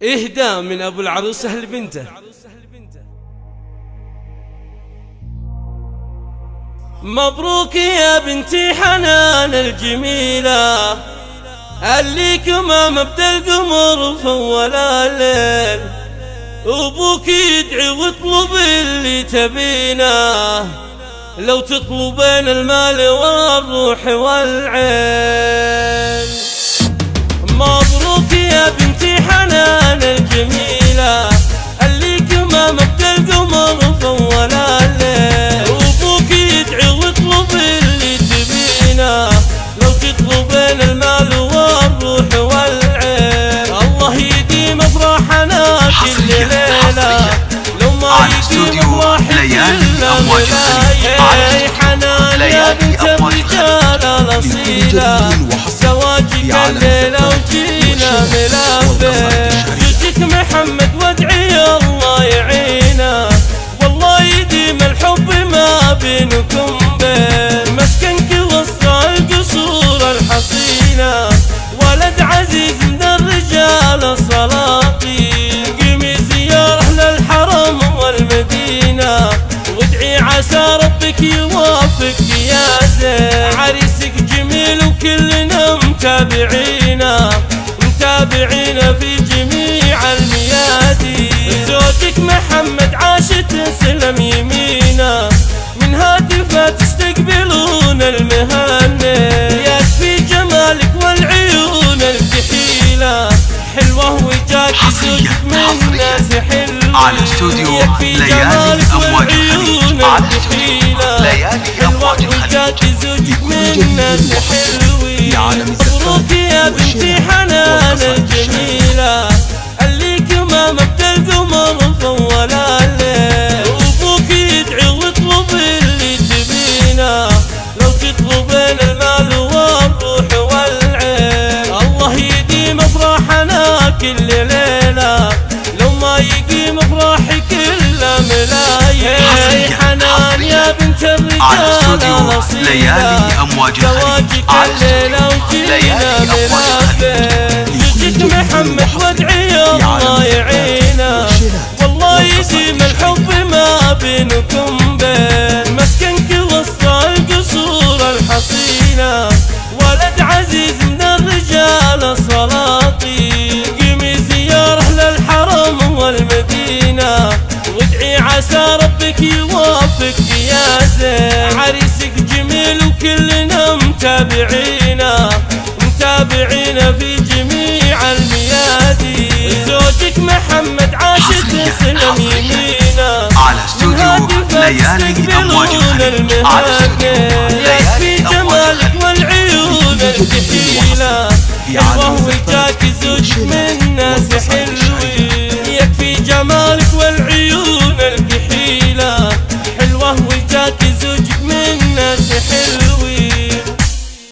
إهداء من أبو العروسة لبنته. مبروك يا بنتي حنان الجميلة، اللي كما مبدأ القمر فول الليل، أبوك يدعي واطلب اللي تبينه، لو تطلبين المال والروح والعين. مبروك يا بنتي حنان الجميلة، اللي كما مبدأ القمر فول الليل، أبوك يدعي واطلب اللي تبينه، لو تطلبين المال والروح والعين. الله يديم افراحنا كل ليلة، لو ما يديم افراحك الا ملايين. حنان يا بنت الرجال الاصيلة، زواجك الليلة وجينا ملابس، زوجك محمد وادعي الله يعينه، والله يديم الحب ما بينكم بين. مسكنك وسط القصور الحصينة، ولد عزيز من الرجال السلاطين، قيمي زيارة للحرم والمدينة، وادعي عسى ربك يوافق يا زين. عريسك جميل وكلنا متابعينا في جميع الميادين، زوجك محمد عاش تسلم يمينه، من هاتفه تستقبلون المهني، يكفي جمالك والعيون الكحيلة، حلوة وجاك زوجك من ناس حلوين، على استوديو ليالي أمواج الخليج، على استوديو ليالي أمواج وجاك زوجك من ناس حلوين. مبروك يا بنتي حنان الجميلة، اللي كما مبدأ القمر فول الليل، أبوك يدعي واطلب اللي تبينه، لو تطلبين المال والروح والعين. الله يديم افراحنا كل ليلة، لو ما يقيم افراحك الا ملايين. حنان يا بنت الرجال الاصيلة، زواجك الليلة وجينا ملابس، زوجك محمد وادعي الله يعينه، والله يديم الحب ما بينكم بين. مسكنك وسط القصور الحصينة، ولد عزيز من الرجال السلاطين، قيمي زيارة للحرم والمدينة، وادعي عسى ربك يوافق يا زين. عريسك جميل وكلنا متابعينا في جميع الميادين، زوجك محمد عاش تسلم يمينه، على استوديو ليالي أمواج الخليج، على استوديو يكفي جمالك والعيون الكحيلة، حلوة وجاك زوجك من ناس حلوين، يكفي جمالك والعيون